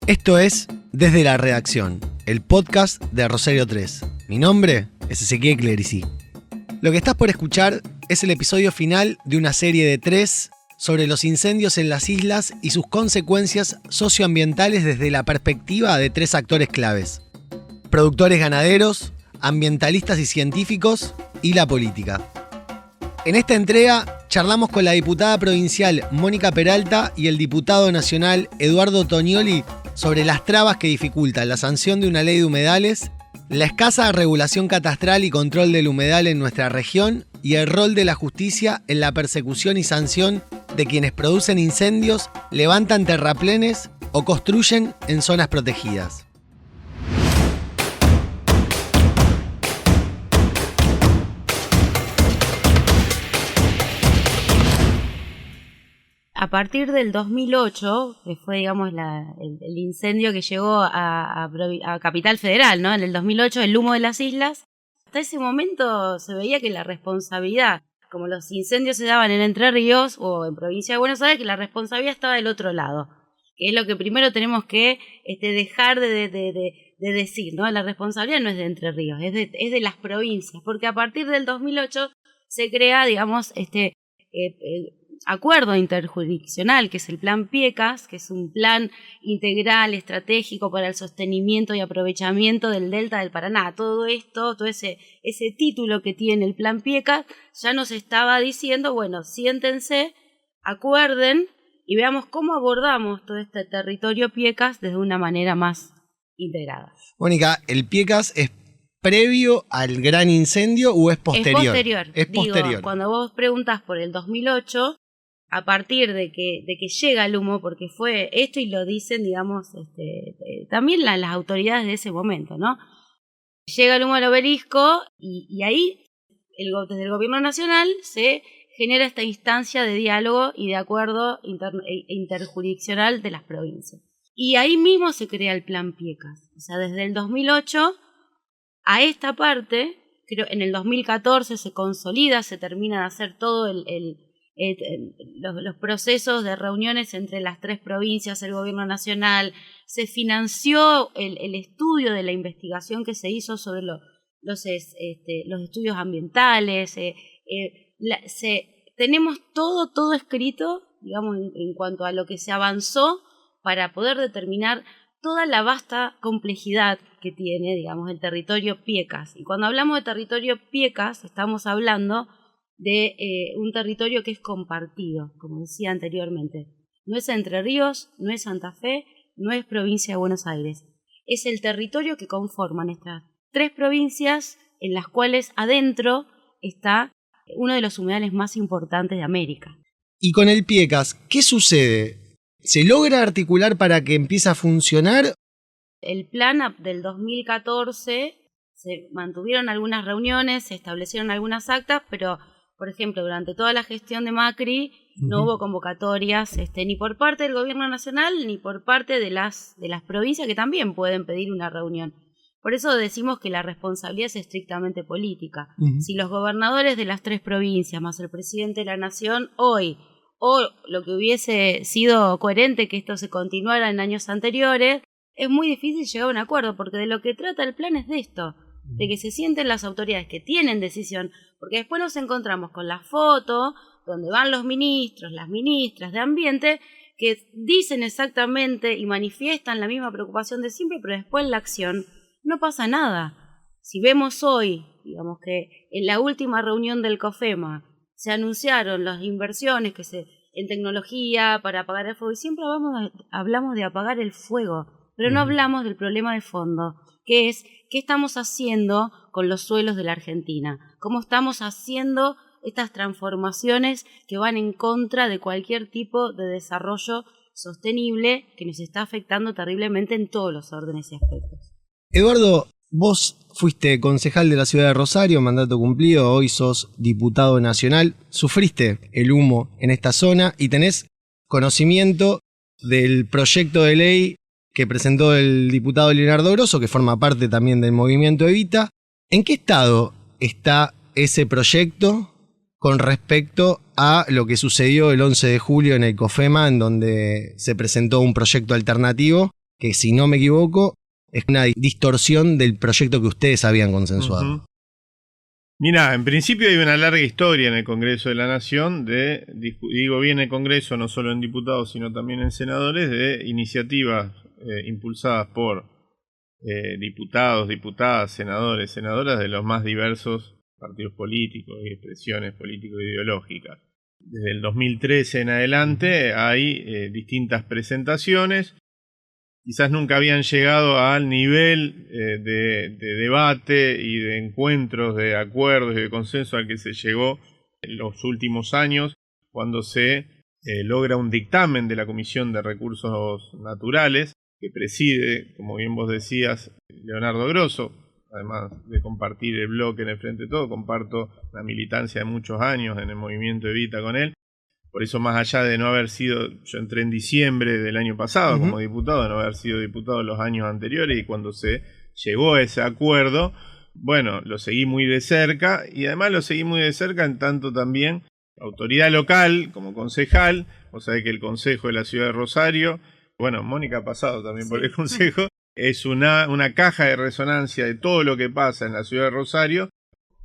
Esto es Desde la Redacción, el podcast de Rosario 3. Mi nombre es Ezequiel Clerici. Lo que estás por escuchar es el episodio final de una serie de 3 sobre los incendios en las islas y sus consecuencias socioambientales desde la perspectiva de 3 actores claves: productores ganaderos, ambientalistas y científicos, y la política. En esta entrega charlamos con la diputada provincial Mónica Peralta y el diputado nacional Eduardo Tonioli sobre las trabas que dificultan la sanción de una ley de humedales, la escasa regulación catastral y control del humedal en nuestra región y el rol de la justicia en la persecución y sanción de quienes producen incendios, levantan terraplenes o construyen en zonas protegidas. A partir del 2008, que fue, digamos, el incendio que llegó a Capital Federal, ¿no? En el 2008, el humo de las islas, hasta ese momento se veía que la responsabilidad, como los incendios se daban en Entre Ríos o en Provincia de Buenos Aires, que la responsabilidad estaba del otro lado, que es lo que primero tenemos que dejar de decir, ¿no? La responsabilidad no es de Entre Ríos, es de las provincias, porque a partir del 2008 se crea, digamos, acuerdo interjurisdiccional, que es el Plan Piecas, que es un plan integral estratégico para el sostenimiento y aprovechamiento del delta del Paraná. Todo esto, todo ese título que tiene el Plan Piecas, ya nos estaba diciendo, bueno, siéntense, acuerden y veamos cómo abordamos todo este territorio Piecas desde una manera más integrada. Mónica, ¿el Piecas es previo al gran incendio o es posterior? Es posterior. Cuando vos preguntás por el 2008, a partir de que llega el humo, porque fue esto y lo dicen, digamos, también las autoridades de ese momento, ¿no? Llega el humo al obelisco y ahí, desde el gobierno nacional, se genera esta instancia de diálogo y de acuerdo interjurisdiccional de las provincias. Y ahí mismo se crea el Plan Piecas. O sea, desde el 2008 a esta parte, creo en el 2014 se consolida, se termina de hacer todo los procesos de reuniones entre las 3 provincias, el gobierno nacional, se financió el estudio de la investigación que se hizo sobre los estudios ambientales, tenemos todo escrito, digamos, en cuanto a lo que se avanzó para poder determinar toda la vasta complejidad que tiene, digamos, el territorio Piecas. Y cuando hablamos de territorio Piecas, estamos hablando de un territorio que es compartido, como decía anteriormente. No es Entre Ríos, no es Santa Fe, no es Provincia de Buenos Aires. Es el territorio que conforman estas 3 provincias en las cuales adentro está uno de los humedales más importantes de América. Y con el Piecas, ¿qué sucede? ¿Se logra articular para que empiece a funcionar? El plan del 2014, se mantuvieron algunas reuniones, se establecieron algunas actas, pero por ejemplo, durante toda la gestión de Macri no hubo convocatorias ni por parte del gobierno nacional ni por parte de las provincias, que también pueden pedir una reunión. Por eso decimos que la responsabilidad es estrictamente política. Si los gobernadores de las 3 provincias más el presidente de la nación hoy, o lo que hubiese sido coherente que esto se continuara en años anteriores, es muy difícil llegar a un acuerdo, porque de lo que trata el plan es de esto, de que se sienten las autoridades que tienen decisión, porque después nos encontramos con la foto donde van los ministros, las ministras de Ambiente, que dicen exactamente y manifiestan la misma preocupación de siempre, pero después en la acción no pasa nada. Si vemos hoy, digamos que en la última reunión del COFEMA se anunciaron las inversiones en tecnología para apagar el fuego, y siempre hablamos de apagar el fuego, pero no hablamos del problema de fondo, que es qué estamos haciendo con los suelos de la Argentina, cómo estamos haciendo estas transformaciones que van en contra de cualquier tipo de desarrollo sostenible que nos está afectando terriblemente en todos los órdenes y aspectos. Eduardo, vos fuiste concejal de la ciudad de Rosario, mandato cumplido, hoy sos diputado nacional, sufriste el humo en esta zona y tenés conocimiento del proyecto de ley que presentó el diputado Leonardo Grosso, que forma parte también del movimiento Evita. ¿En qué estado está ese proyecto con respecto a lo que sucedió el 11 de julio en el COFEMA, en donde se presentó un proyecto alternativo que si no me equivoco, es una distorsión del proyecto que ustedes habían consensuado. Uh-huh. Mirá, en principio hay una larga historia en el Congreso de la Nación digo bien el Congreso, no solo en diputados, sino también en senadores, de iniciativas impulsadas por diputados, diputadas, senadores, senadoras de los más diversos partidos políticos y expresiones político-ideológicas. Desde el 2013 en adelante hay distintas presentaciones. Quizás nunca habían llegado al nivel de debate y de encuentros, de acuerdos y de consenso al que se llegó en los últimos años, cuando se logra un dictamen de la Comisión de Recursos Naturales, que preside, como bien vos decías, Leonardo Grosso. Además de compartir el bloque en el Frente de Todos, comparto la militancia de muchos años en el movimiento Evita con él. Por eso, más allá de no haber sido, yo entré en diciembre del año pasado como diputado, de no haber sido diputado los años anteriores, y cuando se llegó a ese acuerdo, bueno, lo seguí muy de cerca, y además lo seguí muy de cerca en tanto también autoridad local, como concejal. O sea que el Consejo de la Ciudad de Rosario, bueno, Mónica ha pasado también por el Consejo, es una caja de resonancia de todo lo que pasa en la Ciudad de Rosario.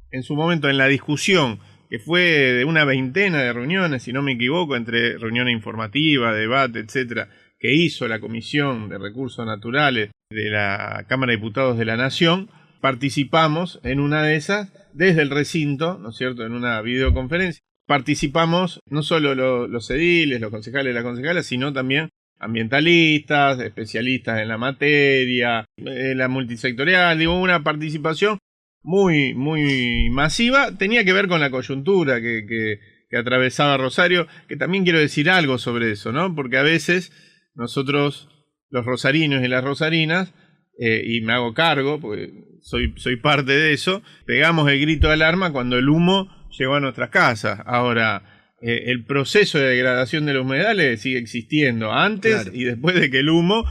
En su momento, en la discusión, que fue de una veintena de reuniones, si no me equivoco, entre reuniones informativas, debate, etcétera, que hizo la Comisión de Recursos Naturales de la Cámara de Diputados de la Nación, participamos en una de esas desde el recinto, ¿no es cierto?, en una videoconferencia. Participamos no solo los ediles, los concejales y las concejalas, sino también ambientalistas, especialistas en la materia, la multisectorial, digo, una participación muy, muy masiva. Tenía que ver con la coyuntura que atravesaba Rosario, que también quiero decir algo sobre eso, ¿no? Porque a veces nosotros, los rosarinos y las rosarinas, y me hago cargo, porque soy parte de eso, pegamos el grito de alarma cuando el humo llegó a nuestras casas. Ahora, el proceso de degradación de los humedales sigue existiendo antes y después de que el humo,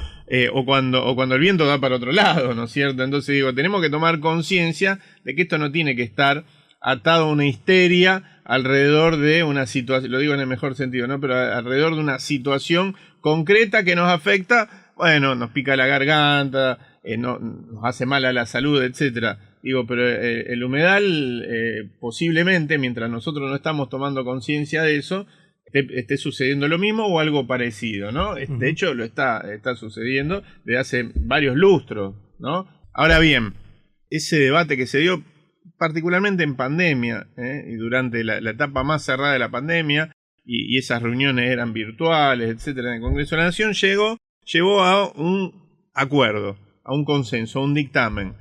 o cuando el viento da para otro lado, ¿no es cierto? Entonces digo, tenemos que tomar conciencia de que esto no tiene que estar atado a una histeria alrededor de una situación, lo digo en el mejor sentido, ¿no? Pero alrededor de una situación concreta que nos afecta, bueno, nos pica la garganta, nos hace mal a la salud, etcétera. Digo, pero el humedal posiblemente, mientras nosotros no estamos tomando conciencia de eso, esté sucediendo lo mismo o algo parecido, ¿no? De hecho, lo está sucediendo desde hace varios lustros, ¿no? Ahora bien, ese debate que se dio particularmente en pandemia, y durante la etapa más cerrada de la pandemia, y esas reuniones eran virtuales, etcétera, en el Congreso de la Nación, llevó a un acuerdo, a un consenso, a un dictamen,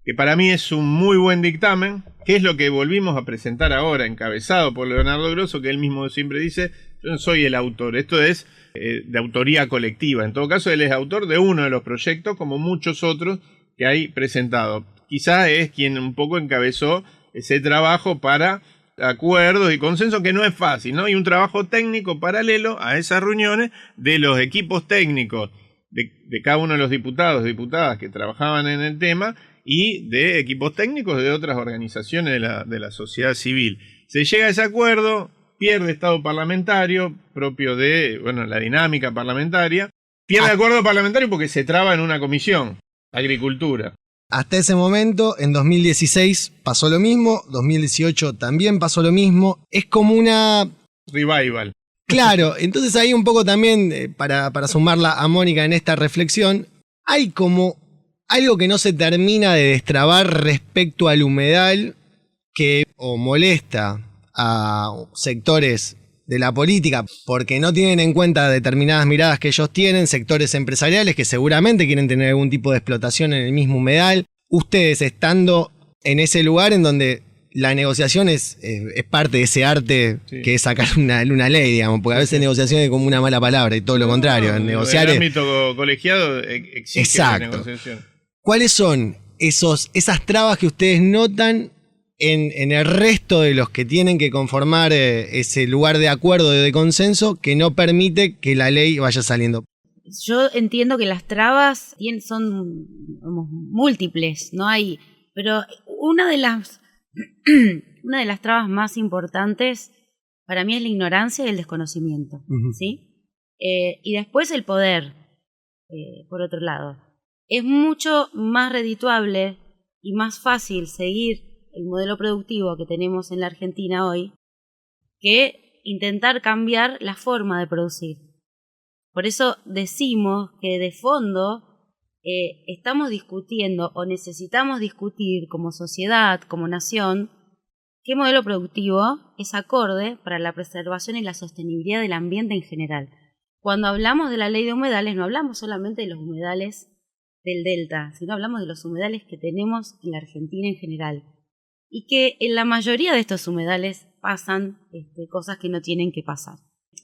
que para mí es un muy buen dictamen, que es lo que volvimos a presentar ahora, encabezado por Leonardo Grosso, que él mismo siempre dice, yo no soy el autor, esto es de autoría colectiva. En todo caso, él es autor de uno de los proyectos, como muchos otros que hay presentados. Quizás es quien un poco encabezó ese trabajo para acuerdos y consenso, que no es fácil, ¿no? Y un trabajo técnico paralelo a esas reuniones de los equipos técnicos de cada uno de los diputados y diputadas que trabajaban en el tema, y de equipos técnicos de otras organizaciones de la sociedad civil. Se llega a ese acuerdo, pierde estado parlamentario, propio de, bueno, la dinámica parlamentaria, pierde acuerdo parlamentario porque se traba en una comisión, Agricultura. Hasta ese momento, en 2016 pasó lo mismo, 2018 también pasó lo mismo, es como una... Revival. Claro, entonces ahí un poco también, para sumarla a Mónica en esta reflexión, hay como algo que no se termina de destrabar respecto al humedal, que o molesta a sectores de la política porque no tienen en cuenta determinadas miradas que ellos tienen, sectores empresariales que seguramente quieren tener algún tipo de explotación en el mismo humedal. Ustedes estando en ese lugar en donde la negociación es parte de ese arte, sí, que es sacar una ley, digamos, porque a veces negociación es como una mala palabra y todo lo contrario. Negociar el ámbito colegiado exige la negociación. ¿Cuáles son esas trabas que ustedes notan en el resto de los que tienen que conformar ese lugar de acuerdo, de consenso, que no permite que la ley vaya saliendo? Yo entiendo que las trabas son múltiples, no hay, pero una de las trabas más importantes para mí es la ignorancia y el desconocimiento, ¿sí? Y después el poder. por otro lado. Es mucho más redituable y más fácil seguir el modelo productivo que tenemos en la Argentina hoy que intentar cambiar la forma de producir. Por eso decimos que de fondo estamos discutiendo o necesitamos discutir como sociedad, como nación, qué modelo productivo es acorde para la preservación y la sostenibilidad del ambiente en general. Cuando hablamos de la ley de humedales, no hablamos solamente de los humedales del delta, sino hablamos de los humedales que tenemos en la Argentina en general. Y que en la mayoría de estos humedales pasan cosas que no tienen que pasar.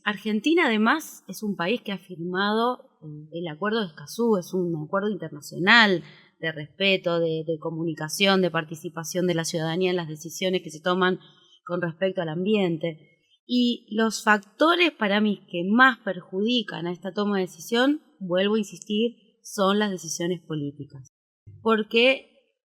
Argentina, además, es un país que ha firmado el Acuerdo de Escazú, es un acuerdo internacional de respeto, de comunicación, de participación de la ciudadanía en las decisiones que se toman con respecto al ambiente. Y los factores para mí que más perjudican a esta toma de decisión, vuelvo a insistir, son las decisiones políticas. Porque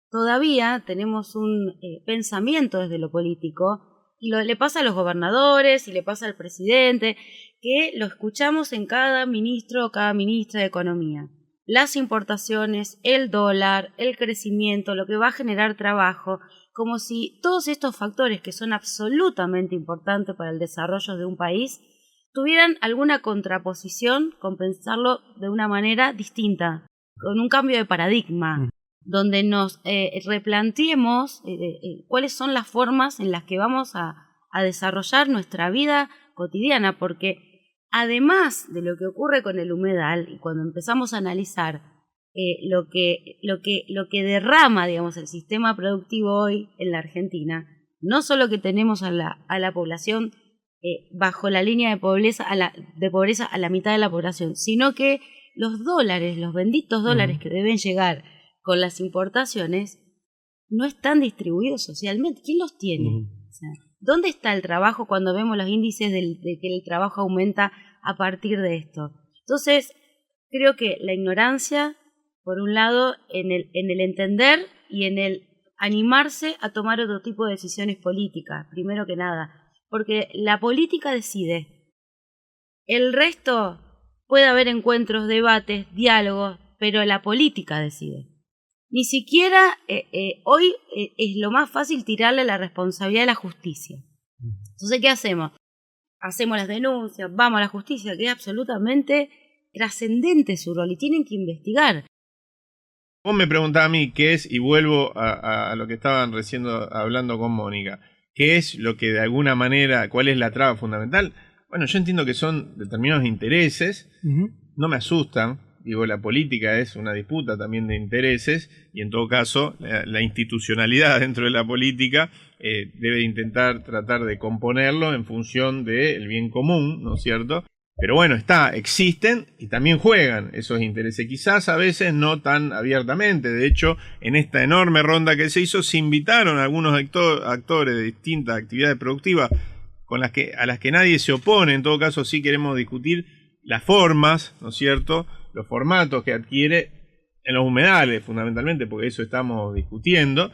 todavía tenemos un pensamiento desde lo político, y le pasa a los gobernadores y le pasa al presidente, que lo escuchamos en cada ministro o cada ministra de Economía. Las importaciones, el dólar, el crecimiento, lo que va a generar trabajo, como si todos estos factores que son absolutamente importantes para el desarrollo de un país tuvieran alguna contraposición con pensarlo de una manera distinta, con un cambio de paradigma, donde nos replanteemos cuáles son las formas en las que vamos a desarrollar nuestra vida cotidiana, porque además de lo que ocurre con el humedal, y cuando empezamos a analizar lo que derrama, digamos, el sistema productivo hoy en la Argentina, no solo que tenemos a la población bajo la línea de pobreza a la mitad de la población, sino que los dólares, los benditos dólares que deben llegar con las importaciones, no están distribuidos socialmente. ¿Quién los tiene? O sea, ¿dónde está el trabajo cuando vemos los índices de que el trabajo aumenta a partir de esto? Entonces, creo que la ignorancia, por un lado, en el entender y en el animarse a tomar otro tipo de decisiones políticas, primero que nada, porque la política decide. El resto puede haber encuentros, debates, diálogos, pero la política decide. Ni siquiera hoy es lo más fácil tirarle la responsabilidad a la justicia. Entonces, ¿qué hacemos? Hacemos las denuncias, vamos a la justicia, que es absolutamente trascendente su rol y tienen que investigar. Vos me preguntás a mí qué es, y vuelvo a lo que estaban recién hablando con Mónica, qué es lo que de alguna manera, cuál es la traba fundamental. Bueno, yo entiendo que son determinados intereses, no me asustan, digo, la política es una disputa también de intereses, y en todo caso la institucionalidad dentro de la política debe intentar tratar de componerlo en función del bien común, ¿no es cierto? Pero bueno, existen y también juegan esos intereses, quizás a veces no tan abiertamente. De hecho, en esta enorme ronda que se hizo, se invitaron a algunos actores de distintas actividades productivas a las que nadie se opone. En todo caso, sí queremos discutir las formas, ¿no es cierto?, los formatos que adquiere en los humedales, fundamentalmente, porque eso estamos discutiendo.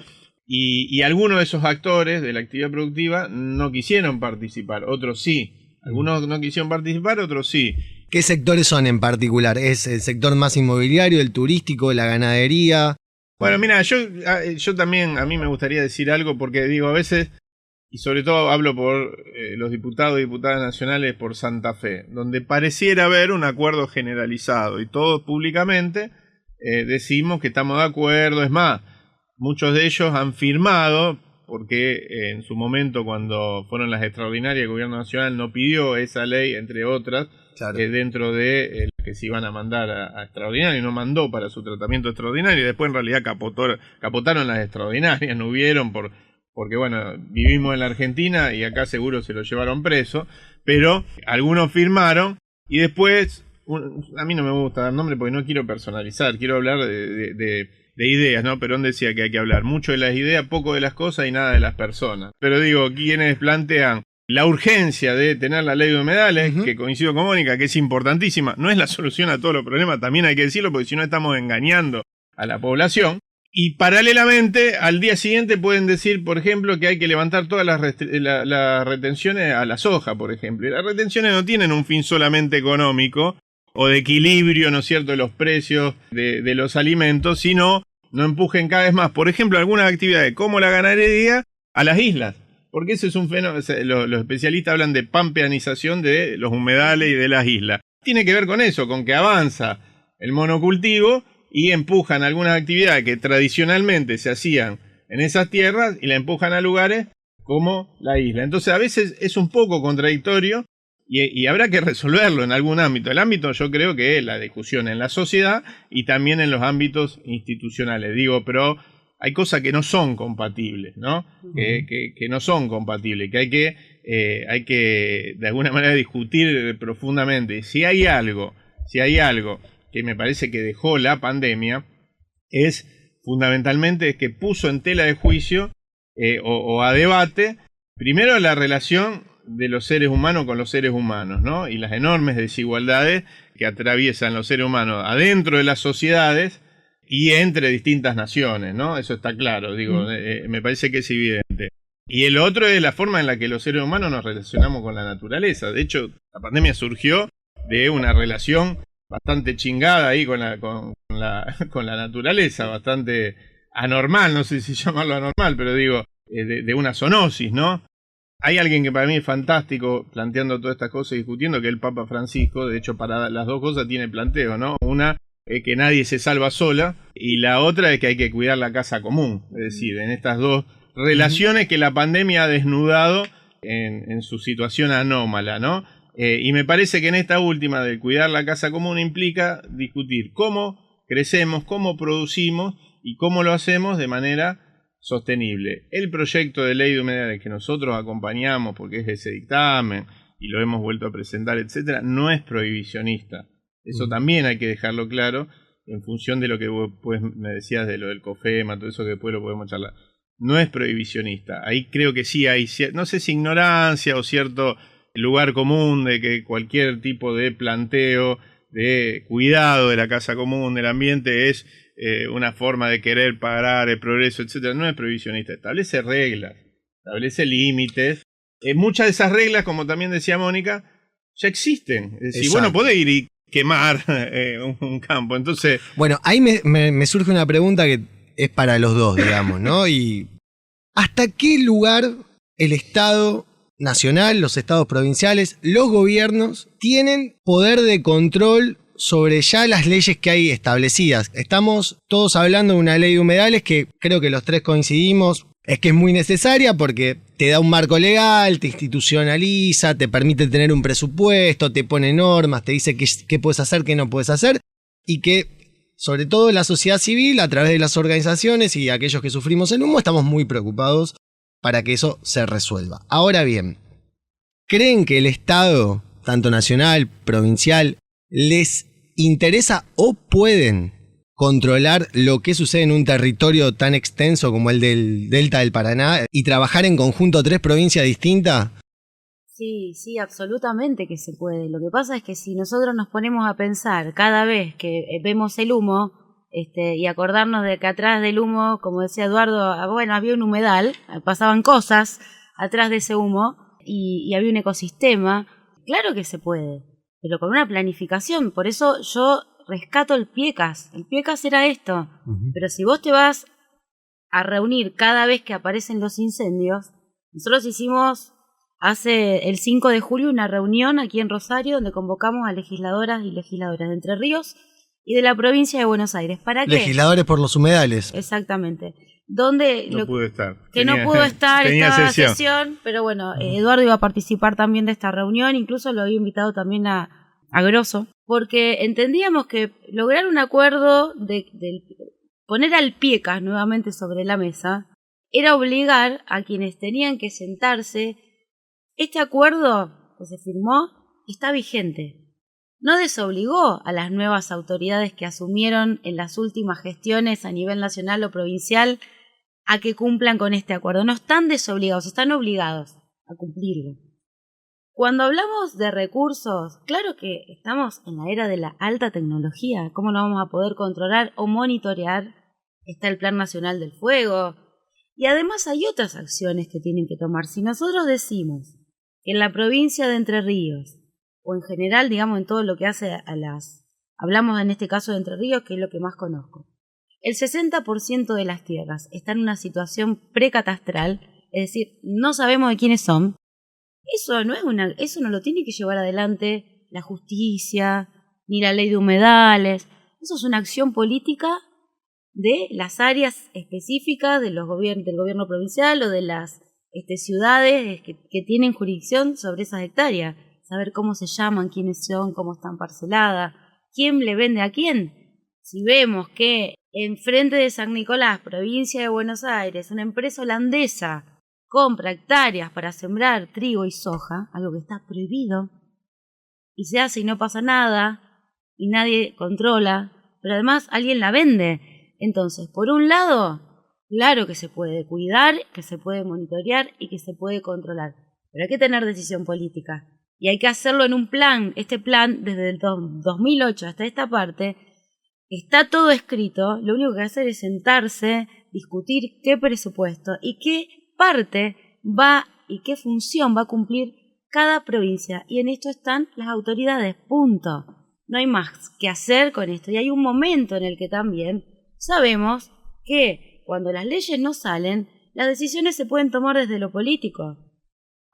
Y algunos de esos actores de la actividad productiva no quisieron participar, otros sí. Algunos no quisieron participar, otros sí. ¿Qué sectores son en particular? ¿Es el sector más inmobiliario, el turístico, la ganadería? Bueno, mira, yo también, a mí me gustaría decir algo, porque digo, a veces, y sobre todo hablo por los diputados y diputadas nacionales por Santa Fe, donde pareciera haber un acuerdo generalizado, y todos públicamente decimos que estamos de acuerdo. Es más, muchos de ellos han firmado, porque en su momento, cuando fueron las extraordinarias, el gobierno nacional no pidió esa ley, entre otras, claro, dentro de las que se iban a mandar a extraordinario, y no mandó para su tratamiento extraordinario, y después en realidad capotaron las extraordinarias, no hubieron, porque bueno, vivimos en la Argentina y acá seguro se lo llevaron preso, pero algunos firmaron, y después, a mí no me gusta dar nombre porque no quiero personalizar, quiero hablar de ideas, ¿no? Perón decía que hay que hablar mucho de las ideas, poco de las cosas y nada de las personas. Pero digo, quienes plantean la urgencia de tener la ley de humedales, que coincido con Mónica, que es importantísima, no es la solución a todos los problemas, también hay que decirlo, porque si no estamos engañando a la población. Y paralelamente, al día siguiente pueden decir, por ejemplo, que hay que levantar todas las retenciones a la soja, por ejemplo. Y las retenciones no tienen un fin solamente económico, o de equilibrio, ¿no es cierto?, de los precios de los alimentos, sino no empujen cada vez más, por ejemplo, algunas actividades como la ganadería a las islas. Porque ese es un fenómeno, los especialistas hablan de pampeanización de los humedales y de las islas. Tiene que ver con eso, con que avanza el monocultivo y empujan algunas actividades que tradicionalmente se hacían en esas tierras y la empujan a lugares como la isla. Entonces a veces es un poco contradictorio y habrá que resolverlo en algún ámbito. El ámbito yo creo que es la discusión en la sociedad y también en los ámbitos institucionales. Digo, pero hay cosas que no son compatibles, ¿no? Que no son compatibles, que hay que de alguna manera discutir profundamente. Si hay algo que me parece que dejó la pandemia, es fundamentalmente que puso en tela de juicio o a debate, primero la relación de los seres humanos con los seres humanos, ¿no? Y las enormes desigualdades que atraviesan los seres humanos adentro de las sociedades y entre distintas naciones, ¿no? Eso está claro, digo, me parece que es evidente. Y el otro es la forma en la que los seres humanos nos relacionamos con la naturaleza. De hecho, la pandemia surgió de una relación bastante chingada ahí con la naturaleza, bastante anormal, no sé si llamarlo anormal, pero digo, de una zoonosis, ¿no? Hay alguien que para mí es fantástico planteando todas estas cosas y discutiendo, que es el Papa Francisco. De hecho, para las dos cosas tiene planteo, ¿no? Una es que nadie se salva sola y la otra es que hay que cuidar la casa común. Es decir, en estas dos relaciones que la pandemia ha desnudado en su situación anómala, ¿no? Y me parece que en esta última de cuidar la casa común implica discutir cómo crecemos, cómo producimos y cómo lo hacemos de manera sostenible. El proyecto de ley de humedales que nosotros acompañamos, porque es ese dictamen y lo hemos vuelto a presentar, etcétera, no es prohibicionista. Eso también hay que dejarlo claro en función de lo que vos pues, me decías de lo del COFEMA, todo eso que después lo podemos charlar. No es prohibicionista. Ahí creo que sí hay, no sé si ignorancia o cierto lugar común de que cualquier tipo de planteo de cuidado de la casa común, del ambiente, es una forma de querer parar el progreso, etcétera. No es prohibicionista, establece reglas, establece límites. Muchas de esas reglas, como también decía Mónica, ya existen. Es decir, bueno, podés ir y quemar un campo. Entonces, bueno, ahí me surge una pregunta que es para los dos, digamos, ¿no? Y ¿hasta qué lugar el Estado nacional, los estados provinciales, los gobiernos tienen poder de control sobre ya las leyes que hay establecidas? Estamos todos hablando de una ley de humedales que creo que los tres coincidimos, es que es muy necesaria porque te da un marco legal, te institucionaliza, te permite tener un presupuesto, te pone normas, te dice qué puedes hacer, qué no puedes hacer, y que sobre todo la sociedad civil, a través de las organizaciones y aquellos que sufrimos el humo, estamos muy preocupados para que eso se resuelva. Ahora bien, ¿creen que el Estado, tanto nacional, provincial, les interesa o pueden controlar lo que sucede en un territorio tan extenso como el del Delta del Paraná y trabajar en conjunto 3 provincias distintas? Sí, absolutamente que se puede. Lo que pasa es que si nosotros nos ponemos a pensar cada vez que vemos el humo, y acordarnos de que atrás del humo, como decía Eduardo, bueno, había un humedal, pasaban cosas atrás de ese humo y había un ecosistema, claro que se puede, pero con una planificación. Por eso yo rescato el PIECAS. El PIECAS era esto. Pero si vos te vas a reunir cada vez que aparecen los incendios, nosotros hicimos hace el 5 de julio una reunión aquí en Rosario donde convocamos a legisladoras y legisladores de Entre Ríos y de la provincia de Buenos Aires. ¿Para qué? Legisladores por los humedales. Exactamente. Donde no pude estar. No pudo estar, estaba sesión, pero bueno, Eduardo iba a participar también de esta reunión, incluso lo había invitado también a Grosso, porque entendíamos que lograr un acuerdo de poner al PIECAS nuevamente sobre la mesa era obligar a quienes tenían que sentarse. Este acuerdo que se firmó está vigente. No desobligó a las nuevas autoridades que asumieron en las últimas gestiones a nivel nacional o provincial a que cumplan con este acuerdo. No están desobligados, están obligados a cumplirlo. Cuando hablamos de recursos, claro que estamos en la era de la alta tecnología. ¿Cómo no vamos a poder controlar o monitorear? Está el Plan Nacional del Fuego. Y además hay otras acciones que tienen que tomar. Si nosotros decimos que en la provincia de Entre Ríos o en general, digamos, en todo lo que hace hablamos en este caso de Entre Ríos, que es lo que más conozco. El 60% de las tierras está en una situación precatastral, es decir, no sabemos de quiénes son. Eso no lo tiene que llevar adelante la justicia, ni la ley de humedales. Eso es una acción política de las áreas específicas del gobierno provincial o de las ciudades que tienen jurisdicción sobre esas hectáreas. Saber cómo se llaman, quiénes son, cómo están parceladas, quién le vende a quién. Si vemos que enfrente de San Nicolás, provincia de Buenos Aires, una empresa holandesa compra hectáreas para sembrar trigo y soja, algo que está prohibido, y se hace y no pasa nada, y nadie controla, pero además alguien la vende. Entonces, por un lado, claro que se puede cuidar, que se puede monitorear y que se puede controlar, pero hay que tener decisión política. Y hay que hacerlo en un plan. Este plan, desde el 2008 hasta esta parte, está todo escrito. Lo único que hay que hacer es sentarse, discutir qué presupuesto y qué parte va y qué función va a cumplir cada provincia. Y en esto están las autoridades, punto. No hay más que hacer con esto. Y hay un momento en el que también sabemos que cuando las leyes no salen, las decisiones se pueden tomar desde lo político.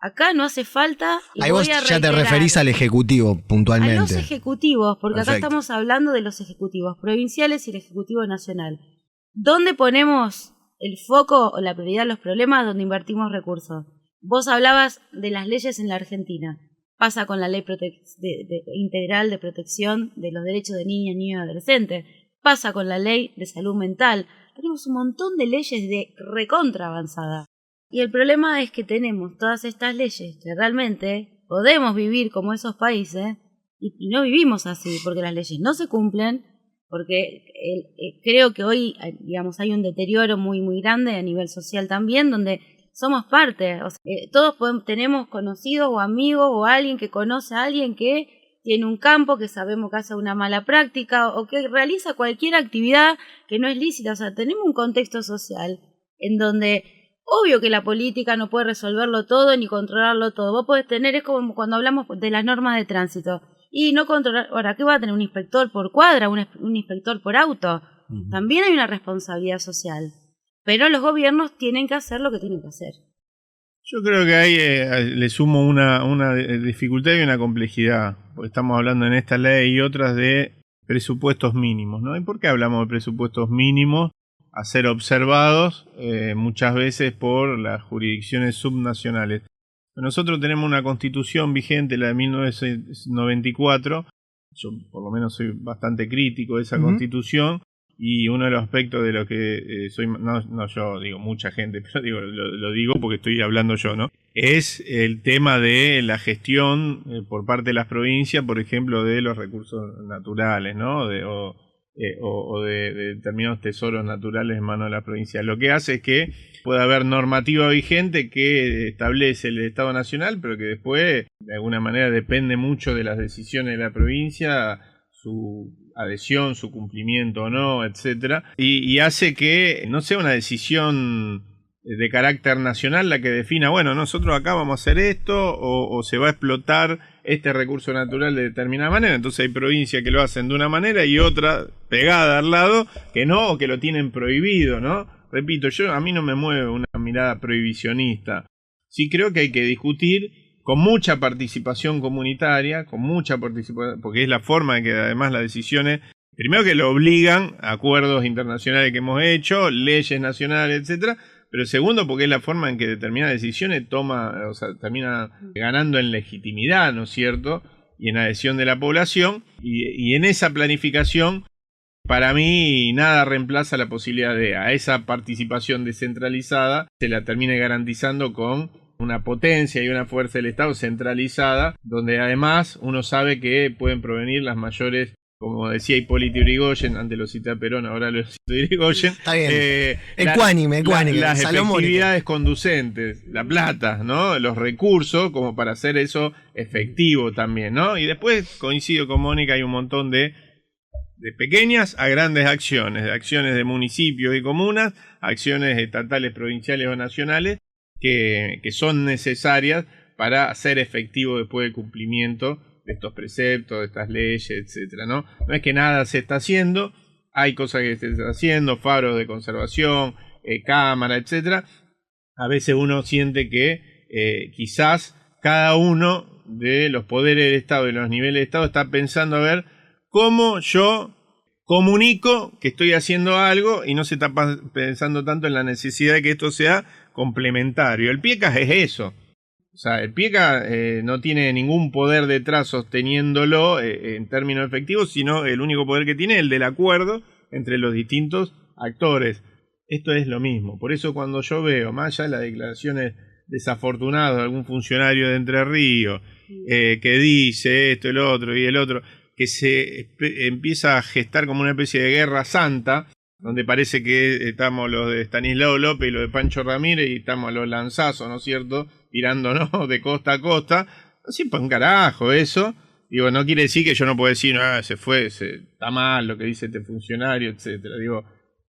Acá no hace falta. Ahí vos ya te referís al Ejecutivo puntualmente. A los ejecutivos, porque Perfecto. Acá estamos hablando de los ejecutivos provinciales y el Ejecutivo Nacional. ¿Dónde ponemos el foco o la prioridad de los problemas? Donde invertimos recursos. Vos hablabas de las leyes en la Argentina. Pasa con la Ley Integral de Protección de los Derechos de Niñas, Niños y Adolescentes. Pasa con la Ley de Salud Mental. Tenemos un montón de leyes de recontra avanzada. Y el problema es que tenemos todas estas leyes que realmente podemos vivir como esos países y no vivimos así, porque las leyes no se cumplen, porque creo que hoy, digamos, hay un deterioro muy, muy grande a nivel social también, donde somos parte. O sea, todos tenemos conocidos o amigos o alguien que conoce a alguien que tiene un campo que sabemos que hace una mala práctica o que realiza cualquier actividad que no es lícita. O sea, tenemos un contexto social en donde obvio que la política no puede resolverlo todo ni controlarlo todo. Vos podés tener, es como cuando hablamos de las normas de tránsito, y no controlar. Ahora, ¿qué va a tener un inspector por cuadra, un inspector por auto? Uh-huh. También hay una responsabilidad social. Pero los gobiernos tienen que hacer lo que tienen que hacer. Yo creo que ahí le sumo una dificultad y una complejidad. Porque estamos hablando en esta ley y otras de presupuestos mínimos, ¿no? ¿Y por qué hablamos de presupuestos mínimos a ser observados muchas veces por las jurisdicciones subnacionales? Nosotros tenemos una constitución vigente, la de 1994, yo por lo menos soy bastante crítico de esa constitución, y uno de los aspectos de lo que soy, no yo digo mucha gente, pero lo digo porque estoy hablando yo, ¿no? Es el tema de la gestión por parte de las provincias, por ejemplo, de los recursos naturales, ¿no? O de determinados tesoros naturales en manos de la provincia. Lo que hace es que puede haber normativa vigente que establece el Estado Nacional, pero que después de alguna manera depende mucho de las decisiones de la provincia, su adhesión, su cumplimiento o no, etcétera, y hace que no sea una decisión de carácter nacional la que defina, bueno, nosotros acá vamos a hacer esto o se va a explotar este recurso natural de determinada manera. Entonces hay provincias que lo hacen de una manera y otra pegada al lado que no, o que lo tienen prohibido, ¿no? Repito, a mí no me mueve una mirada prohibicionista. Sí creo que hay que discutir con mucha participación comunitaria, porque es la forma en que además las decisiones, primero que lo obligan a acuerdos internacionales que hemos hecho, leyes nacionales, etcétera, pero segundo porque es la forma en que determinadas decisiones termina ganando en legitimidad, ¿no es cierto?, y en adhesión de la población, y en esa planificación, para mí, nada reemplaza la posibilidad de a esa participación descentralizada se la termine garantizando con una potencia y una fuerza del Estado centralizada, donde además uno sabe que pueden provenir las mayores, como decía Hipólito Yrigoyen, antes lo cité a Perón, ahora lo cito a Yrigoyen. Está bien. Ecuánime. Las efectividades conducentes, la plata, ¿no? Los recursos, como para hacer eso efectivo también, ¿no? Y después, coincido con Mónica, hay un montón de pequeñas a grandes acciones de municipios y comunas, acciones estatales, provinciales o nacionales, que son necesarias para hacer efectivo después el cumplimiento de estos preceptos, de estas leyes, etcétera, ¿no? No es que nada se está haciendo, hay cosas que se están haciendo, faros de conservación, cámara, etcétera. A veces uno siente que quizás cada uno de los poderes del Estado y los niveles del Estado está pensando a ver cómo yo comunico que estoy haciendo algo y no se está pensando tanto en la necesidad de que esto sea complementario. El PIECAS es eso. O sea, el PIECAS no tiene ningún poder detrás sosteniéndolo en términos efectivos, sino el único poder que tiene es el del acuerdo entre los distintos actores. Esto es lo mismo. Por eso cuando yo veo, más allá de las declaraciones desafortunadas de algún funcionario de Entre Ríos, que dice esto, el otro y el otro, que se empieza a gestar como una especie de guerra santa, donde parece que estamos los de Estanislao López y los de Pancho Ramírez y estamos a los lanzazos, ¿no es cierto?, tirándonos de costa a costa. Así para un carajo eso. Digo, no quiere decir que yo no puedo decir, se fue, está mal lo que dice este funcionario, etcétera. Digo,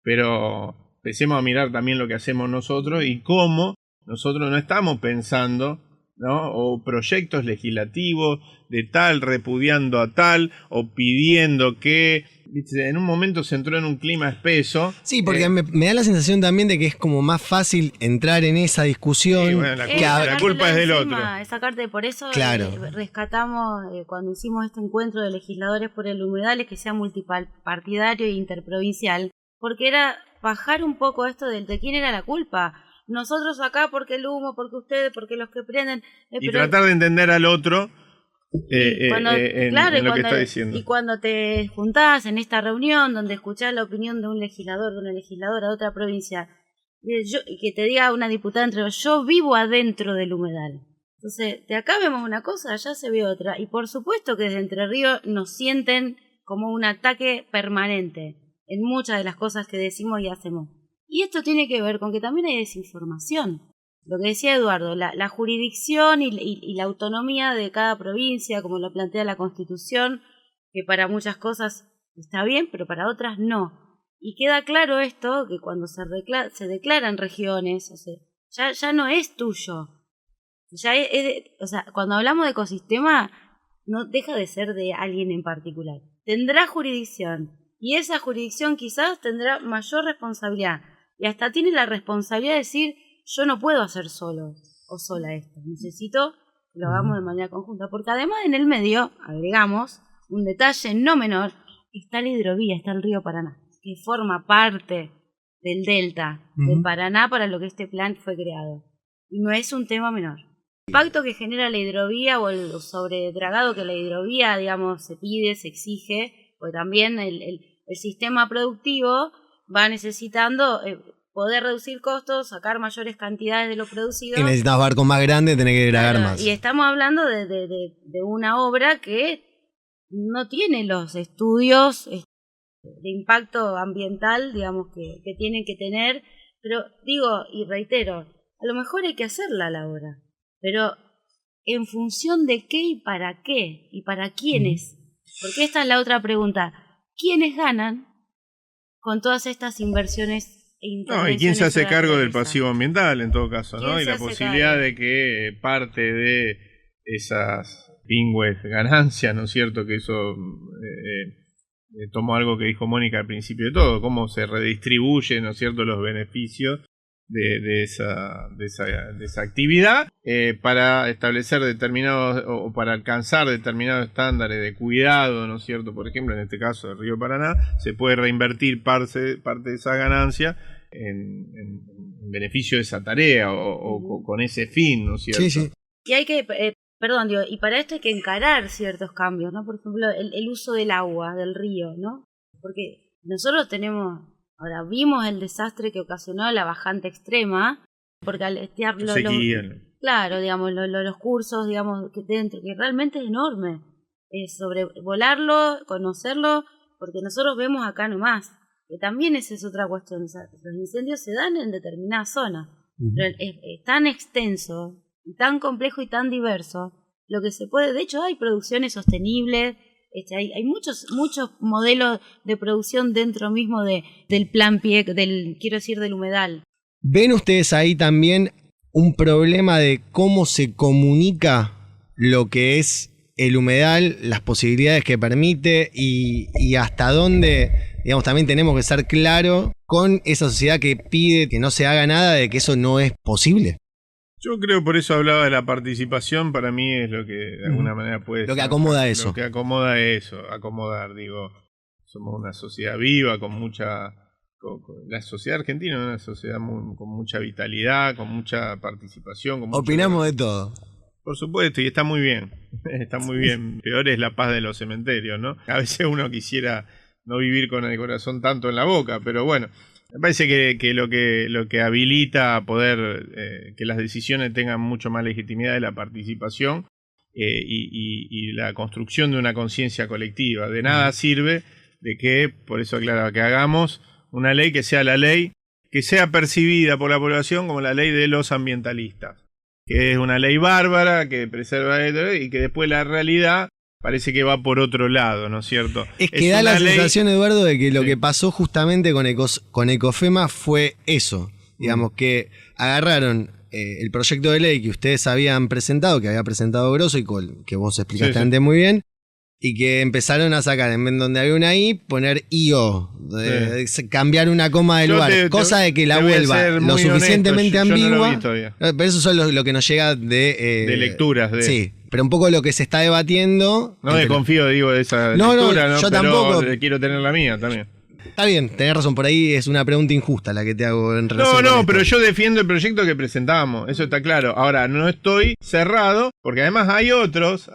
pero empecemos a mirar también lo que hacemos nosotros y cómo nosotros no estamos pensando, ¿no? O proyectos legislativos de tal, repudiando a tal, o pidiendo que, ¿viste? En un momento se entró en un clima espeso. Sí, porque me da la sensación también de que es como más fácil entrar en esa discusión. Sí, bueno, la culpa es del otro. Sacarte, por eso claro. Rescatamos cuando hicimos este encuentro de legisladores por el humedal, que sea multipartidario e interprovincial, porque era bajar un poco esto de quién era la culpa. Nosotros acá porque el humo, porque ustedes, porque los que prenden. Y tratar de entender al otro en lo que está diciendo. Y cuando te juntás en esta reunión donde escuchás la opinión de un legislador, de una legisladora de otra provincia, que te diga una diputada entre ellos, yo vivo adentro del humedal. Entonces, de acá vemos una cosa, allá se ve otra. Y por supuesto que desde Entre Ríos nos sienten como un ataque permanente en muchas de las cosas que decimos y hacemos. Y esto tiene que ver con que también hay desinformación. Lo que decía Eduardo, la jurisdicción y la autonomía de cada provincia, como lo plantea la Constitución, que para muchas cosas está bien, pero para otras no. Y queda claro esto, que cuando se declaran regiones, o sea, ya no es tuyo. Ya o sea, cuando hablamos de ecosistema, no deja de ser de alguien en particular. Tendrá jurisdicción, y esa jurisdicción quizás tendrá mayor responsabilidad. Y hasta tiene la responsabilidad de decir, yo no puedo hacer solo o sola esto. Necesito que lo hagamos de manera conjunta. Porque además en el medio, agregamos, un detalle no menor, está la hidrovía, está el río Paraná, que forma parte del delta del Paraná para lo que este plan fue creado. Y no es un tema menor. El impacto que genera la hidrovía o el sobredragado que la hidrovía, digamos, se pide, se exige, porque también el sistema productivo va necesitando poder reducir costos, sacar mayores cantidades de lo producido. Y necesitas barcos más grandes, tenés que dragar más. Y estamos hablando de una obra que no tiene los estudios de impacto ambiental, digamos, que tienen que tener. Pero digo, y reitero, a lo mejor hay que hacerla la obra, pero ¿en función de qué y para qué? ¿Y para quiénes? Porque esta es la otra pregunta. ¿Quiénes ganan con todas estas inversiones e intervenciones? No, ¿y quién se hace cargo del pasivo ambiental en todo caso, ¿no? Y la posibilidad de que parte de esas pingües ganancias, ¿no es cierto? Que eso tomó algo que dijo Mónica al principio de todo, cómo se redistribuyen, ¿no es cierto?, los beneficios de esa actividad para establecer determinados o para alcanzar determinados estándares de cuidado, ¿no es cierto? Por ejemplo, en este caso del río Paraná, se puede reinvertir parte de esa ganancia en beneficio de esa tarea o con ese fin, ¿no es cierto? Sí, sí. Y hay que, y para esto hay que encarar ciertos cambios, ¿no? Por ejemplo, el uso del agua, del río, ¿no? Porque nosotros ahora vimos el desastre que ocasionó la bajante extrema, porque al estiar claro, digamos, los cursos, digamos, que dentro, que realmente es enorme, sobrevolarlo, conocerlo, porque nosotros vemos acá nomás, que también esa es otra cuestión, o sea, los incendios se dan en determinadas zonas, pero es tan extenso, y tan complejo y tan diverso, lo que se puede, de hecho hay producciones sostenibles, hay muchos modelos de producción dentro mismo del plan PIEC, del humedal. ¿Ven ustedes ahí también un problema de cómo se comunica lo que es el humedal, las posibilidades que permite y hasta dónde, digamos, también tenemos que ser claros con esa sociedad que pide que no se haga nada, de que eso no es posible. Yo creo, por eso hablaba de la participación, para mí es lo que de alguna manera puede Lo que ser, acomoda eso. Lo que acomoda eso, acomodar, digo, somos una sociedad viva, la sociedad argentina es una sociedad con mucha vitalidad, con mucha participación. Opinamos de todo. Por supuesto, y está muy bien, está muy bien. Peor es la paz de los cementerios, ¿no? A veces uno quisiera no vivir con el corazón tanto en la boca, pero bueno. Me parece que lo que habilita a poder que las decisiones tengan mucho más legitimidad es la participación y la construcción de una conciencia colectiva. De nada sirve de que, por eso aclaraba, que hagamos una ley que sea la ley, que sea percibida por la población como la ley de los ambientalistas, que es una ley bárbara, que preserva y que después la realidad parece que va por otro lado, ¿no es cierto? Es que da la sensación, Eduardo, de que lo que pasó justamente con Ecofema fue eso. Digamos que agarraron el proyecto de ley que ustedes habían presentado, que había presentado Grosso y que vos explicaste antes muy bien, y que empezaron a sacar, en vez donde había una I, poner IO, cambiar una coma del lugar, cosa de que la vuelva lo suficientemente ambigua. No lo vi, pero eso es lo que nos llega de lecturas. Sí, pero un poco lo que se está debatiendo. No me confío, digo, de esa lectura, yo pero tampoco. Quiero tener la mía también. Está bien, tenés razón, por ahí es una pregunta injusta la que te hago en relación con esto. Pero yo defiendo el proyecto que presentábamos, eso está claro. Ahora, no estoy cerrado, porque además hay otros,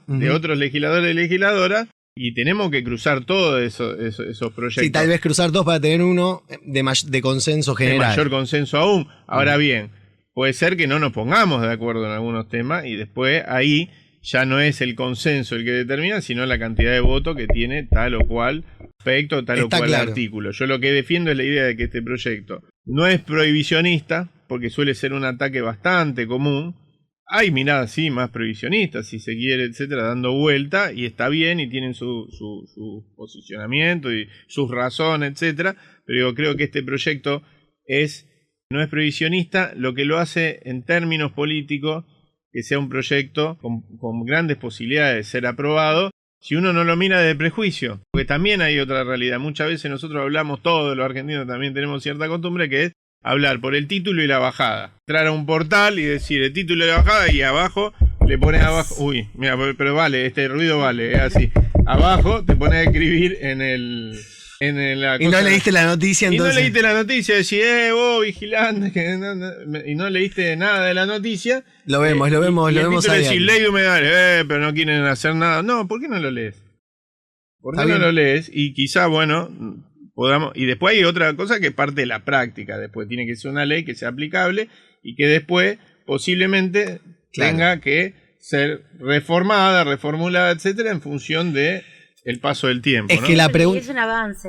de otros legisladores y legisladoras, y tenemos que cruzar todos esos proyectos. Sí, tal vez cruzar todos para tener uno de consenso general. De mayor consenso aún. Ahora bien, puede ser que no nos pongamos de acuerdo en algunos temas, y después ahí ya no es el consenso el que determina, sino la cantidad de votos que tiene tal o cual aspecto, tal o cual artículo. Yo lo que defiendo es la idea de que este proyecto no es prohibicionista, porque suele ser un ataque bastante común. Hay miradas, sí, más prohibicionistas, si se quiere, etcétera, dando vuelta, y está bien, y tienen su posicionamiento y sus razones, etcétera, pero yo creo que este proyecto no es prohibicionista, lo que lo hace en términos políticos que sea un proyecto con grandes posibilidades de ser aprobado, si uno no lo mira desde prejuicio, porque también hay otra realidad. Muchas veces nosotros hablamos, todos los argentinos también tenemos cierta costumbre, que es hablar por el título y la bajada. Entrar a un portal y decir el título y la bajada, y abajo le pones abajo, uy, mira, pero vale, este ruido vale, es así. Abajo te pones a escribir en la cosa. Y no leíste la noticia, entonces. Y no leíste la noticia, decís, vos vigilante, y no leíste nada de la noticia. Lo vemos ahí. Decís, ley de humedales, pero no quieren hacer nada. No, ¿por qué no lo lees? ¿Por qué no lo lees? Y quizá, bueno, podamos. Y después hay otra cosa que parte de la práctica. Después tiene que ser una ley que sea aplicable y que después posiblemente tenga que ser reformada, reformulada, etcétera, en función de el paso del tiempo. Es ¿no? que es un avance,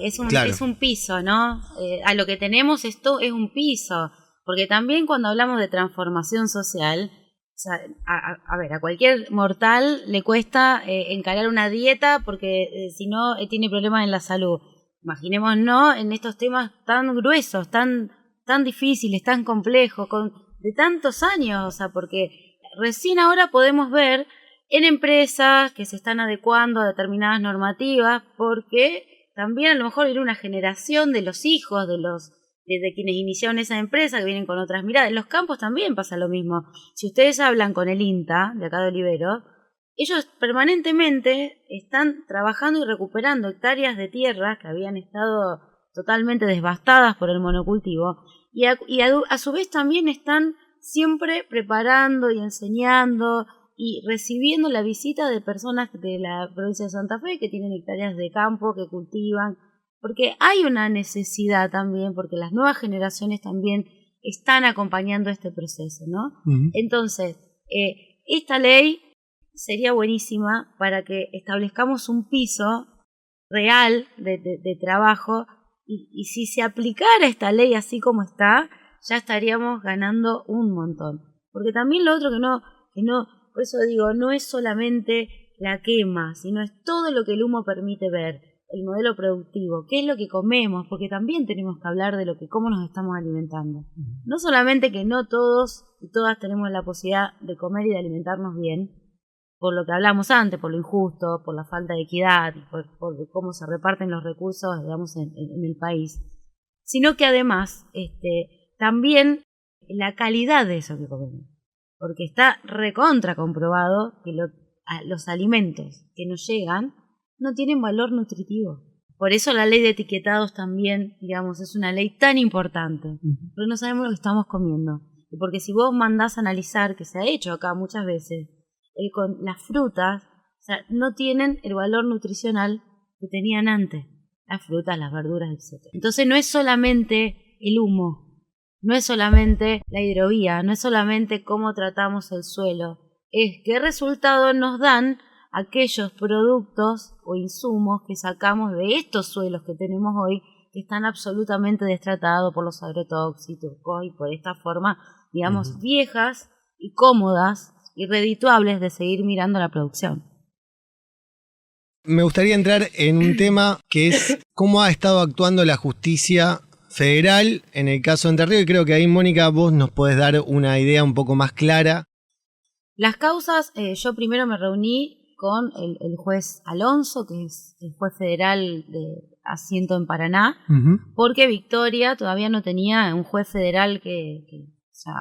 es un piso, ¿no? A lo que tenemos esto es un piso, porque también cuando hablamos de transformación social, o sea, a cualquier mortal le cuesta encarar una dieta porque si no tiene problemas en la salud. Imaginémonos en estos temas tan gruesos, tan difíciles, tan complejos, de tantos años, o sea, porque recién ahora podemos ver en empresas que se están adecuando a determinadas normativas, porque también a lo mejor viene una generación de los hijos de quienes iniciaron esa empresa, que vienen con otras miradas. En los campos también pasa lo mismo. Si ustedes hablan con el INTA, de acá de Olivero, ellos permanentemente están trabajando y recuperando hectáreas de tierra que habían estado totalmente devastadas por el monocultivo, y a su vez también están siempre preparando y enseñando y recibiendo la visita de personas de la provincia de Santa Fe que tienen hectáreas de campo, que cultivan, porque hay una necesidad también, porque las nuevas generaciones también están acompañando este proceso, ¿no? Uh-huh. Entonces, esta ley sería buenísima para que establezcamos un piso real de trabajo, y si se aplicara esta ley así como está, ya estaríamos ganando un montón. Porque también lo otro que no, por eso digo, no es solamente la quema, sino es todo lo que el humo permite ver, el modelo productivo, qué es lo que comemos, porque también tenemos que hablar de cómo nos estamos alimentando. No solamente que no todos y todas tenemos la posibilidad de comer y de alimentarnos bien, por lo que hablamos antes, por lo injusto, por la falta de equidad, por cómo se reparten los recursos, digamos, en el país, sino que además también la calidad de eso que comemos, porque está recontra comprobado que los alimentos que nos llegan no tienen valor nutritivo. Por eso la ley de etiquetados también, digamos, es una ley tan importante, porque no sabemos lo que estamos comiendo. Y porque si vos mandás a analizar, que se ha hecho acá muchas veces, las frutas, o sea, no tienen el valor nutricional que tenían antes, las frutas, las verduras, etc. Entonces no es solamente el humo, no es solamente la hidrovía, no es solamente cómo tratamos el suelo, es qué resultado nos dan aquellos productos o insumos que sacamos de estos suelos que tenemos hoy, que están absolutamente destratados por los agrotóxicos y por esta forma, digamos, viejas y cómodas y redituables de seguir mirando la producción. Me gustaría entrar en un tema que es cómo ha estado actuando la justicia federal en el caso de Entre Ríos, y creo que ahí, Mónica, vos nos podés dar una idea un poco más clara. Las causas, yo primero me reuní con el juez Alonso, que es el juez federal de asiento en Paraná, porque Victoria todavía no tenía un juez federal que ya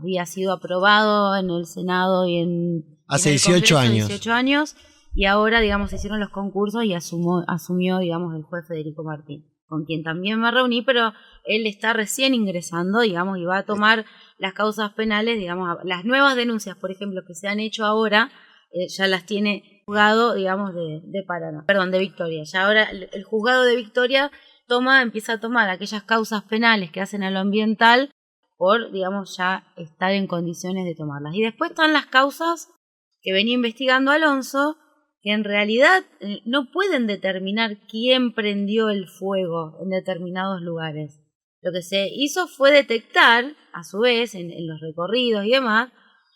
había sido aprobado en el Senado y hace 18 años, y ahora, digamos, se hicieron los concursos y asumió, digamos, el juez Federico Martín, con quien también me reuní, pero él está recién ingresando, digamos, y va a tomar las causas penales, digamos, las nuevas denuncias, por ejemplo, que se han hecho ahora, ya las tiene juzgado, digamos, de Victoria. Ya ahora el juzgado de Victoria empieza a tomar aquellas causas penales que hacen a lo ambiental por, digamos, ya estar en condiciones de tomarlas. Y después están las causas que venía investigando Alonso, que en realidad no pueden determinar quién prendió el fuego en determinados lugares. Lo que se hizo fue detectar, a su vez, en los recorridos y demás,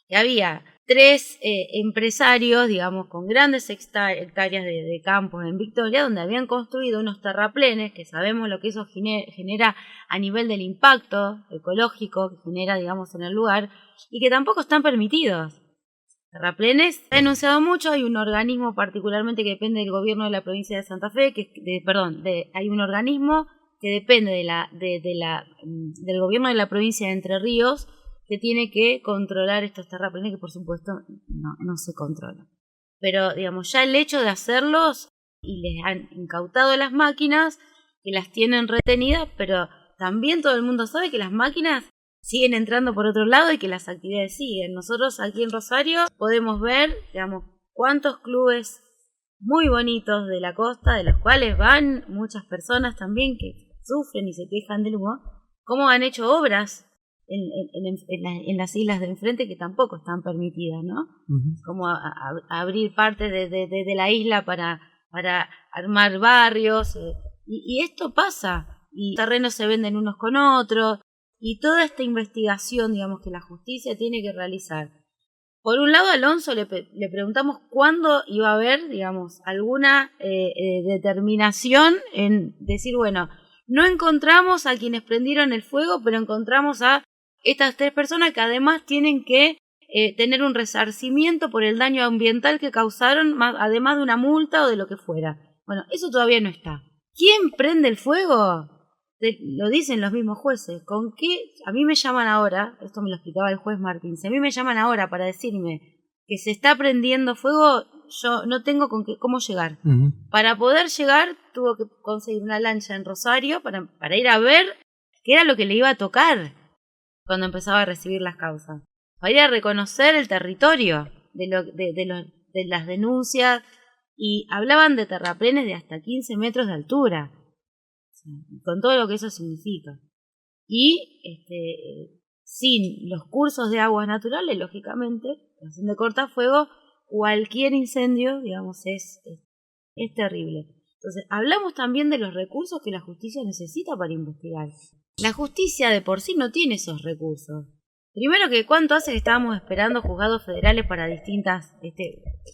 que había 3 empresarios, digamos, con grandes hectáreas de campos en Victoria, donde habían construido unos terraplenes, que sabemos lo que eso genera a nivel del impacto ecológico que genera, digamos, en el lugar, y que tampoco están permitidos. Terraplenes se ha denunciado mucho, hay un organismo particularmente que depende del gobierno de la provincia de Santa Fe, hay un organismo que depende del gobierno de la provincia de Entre Ríos, que tiene que controlar estos terraplenes, que por supuesto no se controlan. Pero, digamos, ya el hecho de hacerlos, y les han incautado las máquinas, que las tienen retenidas, pero también todo el mundo sabe que las máquinas siguen entrando por otro lado y que las actividades siguen. Nosotros aquí en Rosario podemos ver, digamos, cuántos clubes muy bonitos de la costa, de los cuales van muchas personas también que sufren y se quejan del humo, cómo han hecho obras en las islas de enfrente que tampoco están permitidas, ¿no? Como abrir parte de la isla para armar barrios, y esto pasa, y terrenos se venden unos con otros, y toda esta investigación, digamos, que la justicia tiene que realizar. Por un lado, a Alonso le preguntamos cuándo iba a haber, digamos, alguna determinación en decir, bueno, no encontramos a quienes prendieron el fuego, pero encontramos a estas 3 personas que además tienen que tener un resarcimiento por el daño ambiental que causaron, además de una multa o de lo que fuera. Bueno, eso todavía no está. ¿Quién prende el fuego? Lo dicen los mismos jueces. ¿Con qué? A mí me llaman ahora, esto me lo explicaba el juez Martín, si a mí me llaman ahora para decirme que se está prendiendo fuego, yo no tengo cómo llegar. Para poder llegar, tuvo que conseguir una lancha en Rosario para ir a ver qué era lo que le iba a tocar cuando empezaba a recibir las causas. Para ir a reconocer el territorio de las denuncias, y hablaban de terraplenes de hasta 15 metros de altura, con todo lo que eso significa. Y sin los cursos de aguas naturales, lógicamente, de cortafuego, cualquier incendio, digamos, es terrible. Entonces, hablamos también de los recursos que la justicia necesita para investigar. La justicia de por sí no tiene esos recursos. Primero, que cuánto hace que estábamos esperando juzgados federales para distintas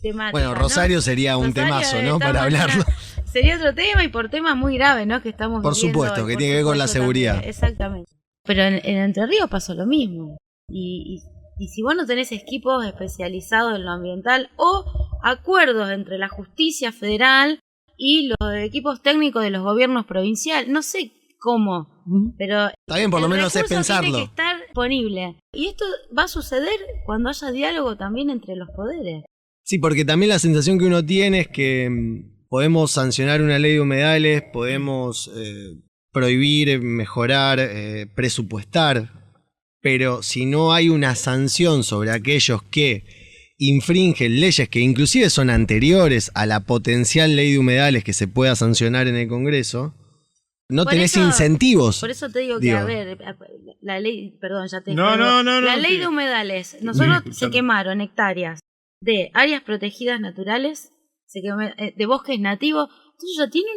temáticas. Bueno, Rosario, ¿no? Sería un temazo, ¿no? Para hablarlo. Sería otro tema, y por temas muy graves, ¿no? Que estamos por viviendo supuesto, hoy, que tiene que ver con la seguridad. También. Exactamente. Pero en Entre Ríos pasó lo mismo. Y Y si vos no tenés equipos especializados en lo ambiental o acuerdos entre la justicia federal y los equipos técnicos de los gobiernos provinciales, no sé cómo, pero está bien, por lo menos es pensarlo. Tiene que estar disponible. Y esto va a suceder cuando haya diálogo también entre los poderes. Sí, porque también la sensación que uno tiene es que podemos sancionar una ley de humedales, podemos prohibir, mejorar, presupuestar, pero si no hay una sanción sobre aquellos que infringen leyes que inclusive son anteriores a la potencial ley de humedales que se pueda sancionar en el Congreso, no Por tenés eso, incentivos. Por eso te digo que, a ver, la ley, perdón, ya te No, la ley sí. de humedales, nosotros Sí, se quemaron hectáreas de áreas protegidas naturales, de bosques nativos, entonces ya tiene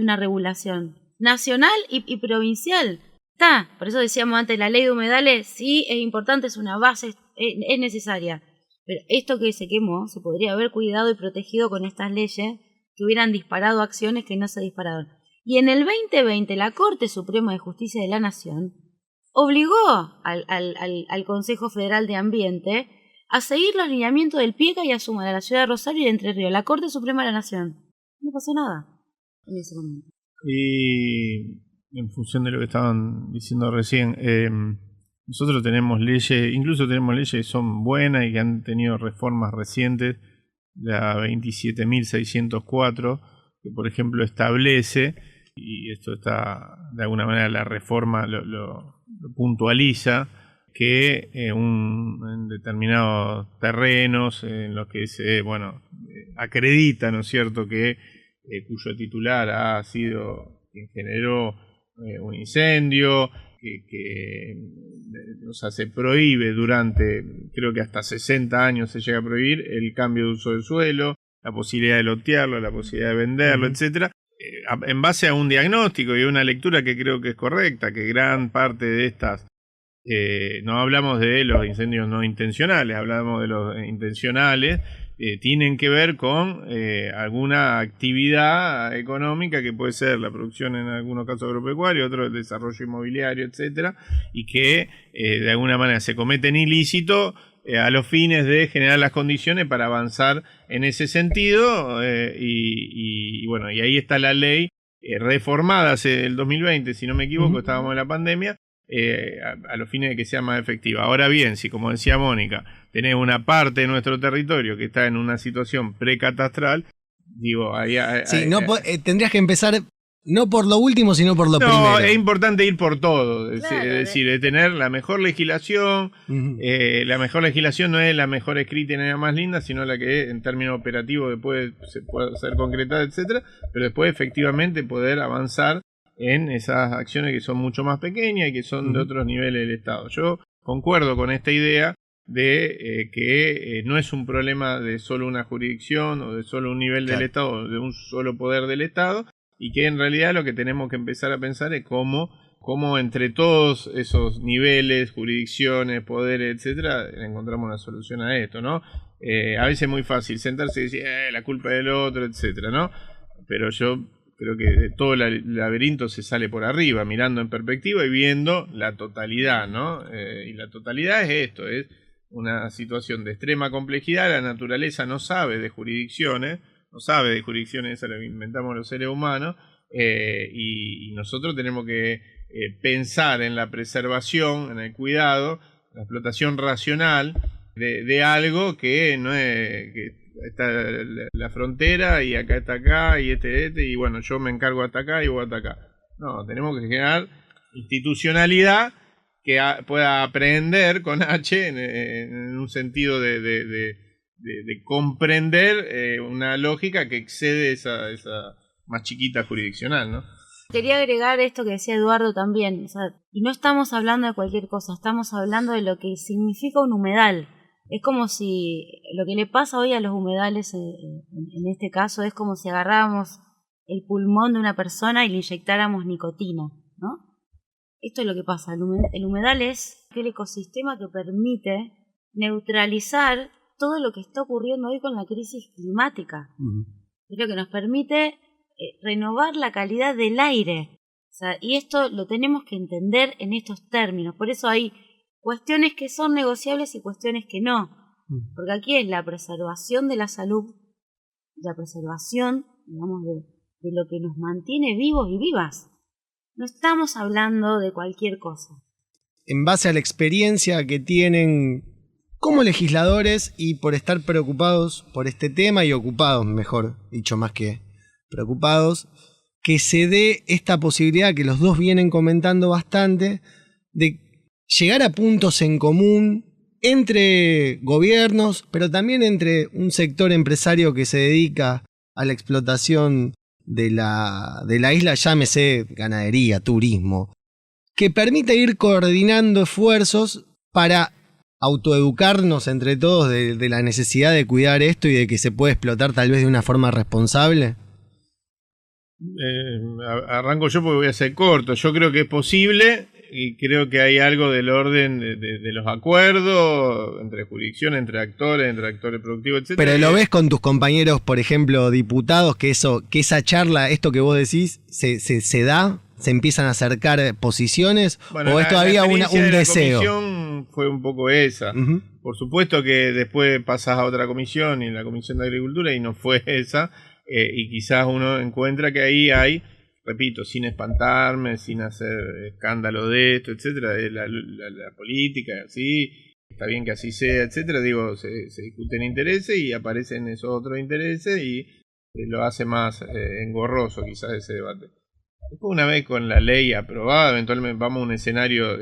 una regulación nacional y provincial. Está, por eso decíamos antes, la ley de humedales sí es importante, es una base, es necesaria. Pero esto que se quemó se podría haber cuidado y protegido con estas leyes que hubieran disparado acciones que no se dispararon. Y en el 2020 la Corte Suprema de Justicia de la Nación obligó al Consejo Federal de Ambiente a seguir los lineamientos del PIECA y a sumar a la ciudad de Rosario y de Entre Ríos, la Corte Suprema de la Nación. No pasó nada en ese momento. Y en función de lo que estaban diciendo recién, nosotros tenemos leyes, incluso tenemos leyes que son buenas y que han tenido reformas recientes, la 27.604, que por ejemplo establece, y esto está de alguna manera la reforma lo puntualiza, que en determinados terrenos en los que se acredita, ¿no es cierto?, que cuyo titular ha sido quien generó un incendio, se prohíbe durante, creo que hasta 60 años se llega a prohibir el cambio de uso del suelo, la posibilidad de lotearlo, la posibilidad de venderlo, etcétera, en base a un diagnóstico y una lectura que creo que es correcta, que gran parte de estas, no hablamos de los incendios no intencionales, hablamos de los intencionales, tienen que ver con alguna actividad económica que puede ser la producción en algunos casos agropecuarios, otros el desarrollo inmobiliario, etcétera, y que de alguna manera se cometen ilícitos a los fines de generar las condiciones para avanzar en ese sentido, y ahí está la ley reformada hace el 2020, si no me equivoco, estábamos en la pandemia, a los fines de que sea más efectiva. Ahora bien, si como decía Mónica, tenés una parte de nuestro territorio que está en una situación precatastral, digo, tendrías que empezar no por lo último, sino por lo primero. No, es importante ir por todo, Claro, es decir, tener la mejor legislación. La mejor legislación no es la mejor escrita y nada más linda, sino la que en términos operativos después se puede ser concretada, etcétera, pero después efectivamente poder avanzar en esas acciones que son mucho más pequeñas y que son de otros niveles del Estado. Yo concuerdo con esta idea de que no es un problema de solo una jurisdicción o de solo un nivel del Estado o de un solo poder del Estado, y que en realidad lo que tenemos que empezar a pensar es cómo entre todos esos niveles, jurisdicciones, poderes, etcétera, encontramos una solución a esto, ¿no? A veces es muy fácil sentarse y decir la culpa es del otro, etcétera, ¿no? Pero yo creo que de todo el laberinto se sale por arriba, mirando en perspectiva y viendo la totalidad, ¿no? Y la totalidad es esto, es una situación de extrema complejidad. La naturaleza no sabe de jurisdicciones, eso lo inventamos los seres humanos, y nosotros tenemos que pensar en la preservación, en el cuidado, la explotación racional de algo que no es... que está la frontera y acá está acá y y bueno, yo me encargo hasta acá y voy hasta acá. No, tenemos que generar institucionalidad que pueda aprender con H en un sentido de comprender una lógica que excede esa más chiquita jurisdiccional, ¿no? Quería agregar esto que decía Eduardo también, y no estamos hablando de cualquier cosa, estamos hablando de lo que significa un humedal. Es como si lo que le pasa hoy a los humedales, en este caso, es como si agarráramos el pulmón de una persona y le inyectáramos nicotina, ¿no? Esto es lo que pasa. El humedal es aquel ecosistema que permite neutralizar todo lo que está ocurriendo hoy con la crisis climática. Es lo que nos permite renovar la calidad del aire. Y esto lo tenemos que entender en estos términos. Por eso hay cuestiones que son negociables y cuestiones que no. Porque aquí es la preservación de la salud, la preservación, digamos, de lo que nos mantiene vivos y vivas. No estamos hablando de cualquier cosa. En base a la experiencia que tienen como legisladores y por estar preocupados por este tema y ocupados, mejor dicho, más que preocupados, que se dé esta posibilidad que los dos vienen comentando bastante de llegar a puntos en común entre gobiernos, pero también entre un sector empresario que se dedica a la explotación de la isla, llámese ganadería, turismo, que permite ir coordinando esfuerzos para autoeducarnos entre todos de la necesidad de cuidar esto y de que se puede explotar tal vez de una forma responsable? Arranco yo porque voy a ser corto. Yo creo que es posible y creo que hay algo del orden de los acuerdos entre jurisdicciones, entre actores productivos, etc. Pero lo ves con tus compañeros, por ejemplo, diputados, que esa charla, esto que vos decís, se da, se empiezan a acercar posiciones, bueno, o es todavía un deseo. La comisión fue un poco esa. Uh-huh. Por supuesto que después pasás a otra comisión, y la Comisión de Agricultura, y no fue esa, y quizás uno encuentra que ahí hay, repito, sin espantarme, sin hacer escándalo de esto, etcétera, de la política, así, está bien que así sea, etcétera, digo, se discuten intereses y aparecen esos otros intereses y lo hace más engorroso quizás ese debate. Después, una vez con la ley aprobada, eventualmente vamos a un escenario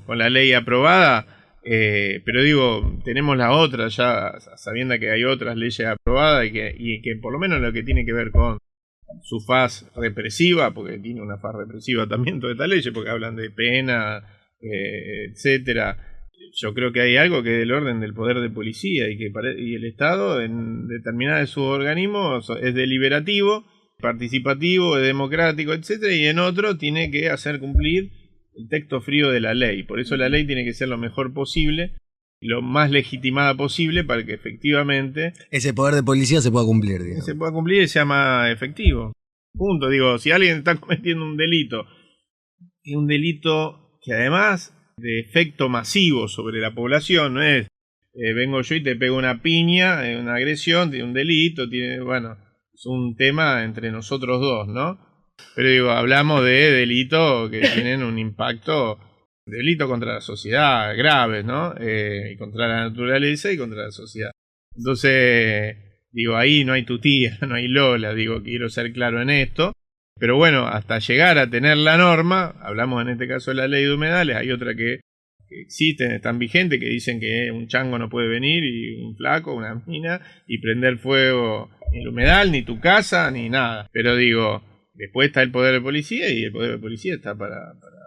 con la ley aprobada, pero digo, tenemos la otra ya, sabiendo que hay otras leyes aprobadas y que por lo menos lo que tiene que ver con su faz represiva, porque tiene una faz represiva también toda esta ley, porque hablan de pena, etcétera. Yo creo que hay algo que es del orden del poder de policía y el Estado en determinados de sus organismos es deliberativo, participativo, es democrático, etcétera, y en otro tiene que hacer cumplir el texto frío de la ley. Por eso la ley tiene que ser lo mejor posible, lo más legitimada posible para que efectivamente ese poder de policía se pueda cumplir, digamos. Se pueda cumplir y sea más efectivo. Punto. Digo, si alguien está cometiendo un delito, y un delito que además de efecto masivo sobre la población, no es vengo yo y te pego una piña, una agresión, tiene un delito, bueno, es un tema entre nosotros dos, ¿no? Pero digo, hablamos de delitos que tienen un impacto, delitos contra la sociedad, graves, ¿no? Y contra la naturaleza y contra la sociedad. Entonces, digo, ahí no hay tu tía, no hay Lola, digo, quiero ser claro en esto. Pero bueno, hasta llegar a tener la norma, hablamos en este caso de la ley de humedales, hay otra que existen, están vigentes, que dicen que un chango no puede venir, y un flaco, una mina, y prender fuego en el humedal, ni tu casa, ni nada. Pero digo, después está el poder de policía, y el poder de policía está para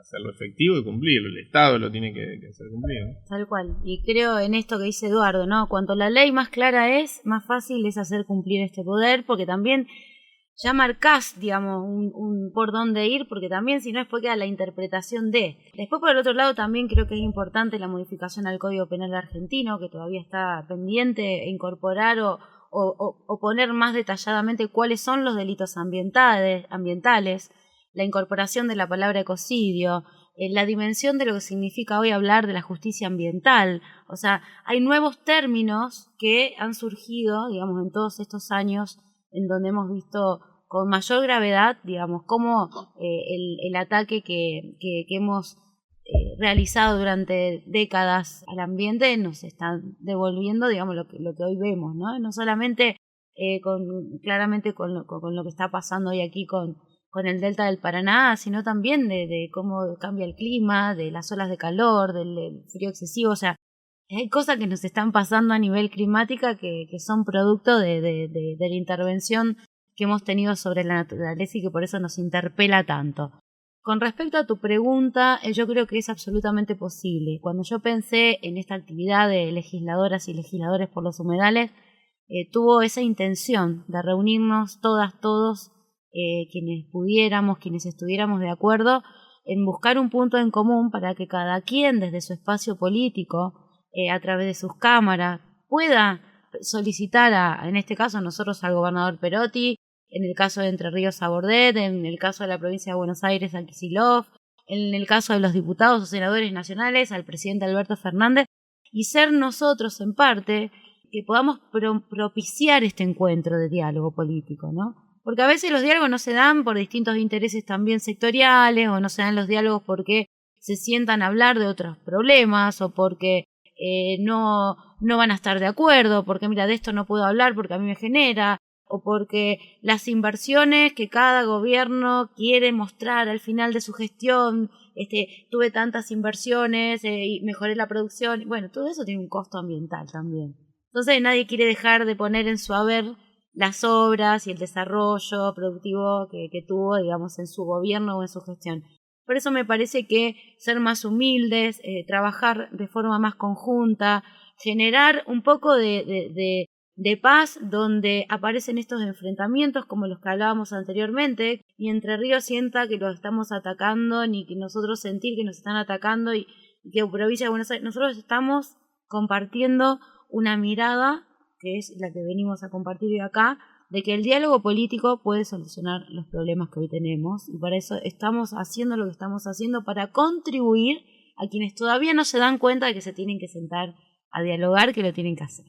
hacerlo efectivo y cumplirlo. El Estado lo tiene que hacer cumplir, ¿no? Tal cual. Y creo en esto que dice Eduardo, ¿no? Cuanto la ley más clara es, más fácil es hacer cumplir este poder, porque también ya marcás, digamos, un por dónde ir, porque también si no después queda la interpretación de. Después, por el otro lado, también creo que es importante la modificación al Código Penal argentino, que todavía está pendiente, e incorporar o poner más detalladamente cuáles son los delitos ambientales, la incorporación de la palabra ecocidio, la dimensión de lo que significa hoy hablar de la justicia ambiental. O sea, hay nuevos términos que han surgido, digamos, en todos estos años en donde hemos visto con mayor gravedad, digamos, cómo el ataque que hemos realizado durante décadas al ambiente nos está devolviendo, digamos, lo que hoy vemos, ¿no? No solamente claramente con lo que está pasando hoy aquí con el delta del Paraná, sino también de cómo cambia el clima, de las olas de calor, del frío excesivo. O sea, hay cosas que nos están pasando a nivel climática que son producto de la intervención que hemos tenido sobre la naturaleza y que por eso nos interpela tanto. Con respecto a tu pregunta, yo creo que es absolutamente posible. Cuando yo pensé en esta actividad de legisladoras y legisladores por los humedales, tuvo esa intención de reunirnos todos, quienes pudiéramos, quienes estuviéramos de acuerdo, en buscar un punto en común para que cada quien desde su espacio político, a través de sus cámaras, pueda solicitar, en este caso nosotros, al gobernador Perotti, en el caso de Entre Ríos a Bordet, en el caso de la provincia de Buenos Aires a Kicillof, en el caso de los diputados o senadores nacionales, al presidente Alberto Fernández, y ser nosotros en parte que podamos propiciar este encuentro de diálogo político, ¿no? Porque a veces los diálogos no se dan por distintos intereses también sectoriales, o no se dan los diálogos porque se sientan a hablar de otros problemas, o porque no van a estar de acuerdo, porque mira, de esto no puedo hablar porque a mí me genera, o porque las inversiones que cada gobierno quiere mostrar al final de su gestión, tuve tantas inversiones y mejoré la producción, bueno, todo eso tiene un costo ambiental también. Entonces nadie quiere dejar de poner en su haber las obras y el desarrollo productivo que tuvo, digamos, en su gobierno o en su gestión. Por eso me parece que ser más humildes, trabajar de forma más conjunta, generar un poco de paz donde aparecen estos enfrentamientos como los que hablábamos anteriormente, y Entre Ríos sienta que los estamos atacando, ni que nosotros sentir que nos están atacando, y que provincia de Buenos Aires, nosotros estamos compartiendo una mirada, que es la que venimos a compartir hoy acá, de que el diálogo político puede solucionar los problemas que hoy tenemos, y para eso estamos haciendo lo que estamos haciendo, para contribuir a quienes todavía no se dan cuenta de que se tienen que sentar a dialogar, que lo tienen que hacer.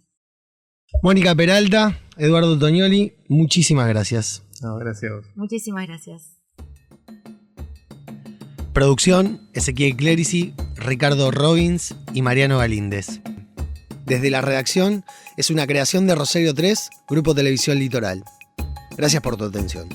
Mónica Peralta, Eduardo Tognoli, muchísimas gracias. No, gracias a vos. Muchísimas gracias. Producción, Ezequiel Clerici, Ricardo Robbins y Mariano Galíndez. Desde la redacción, es una creación de Rosario 3, Grupo Televisión Litoral. Gracias por tu atención.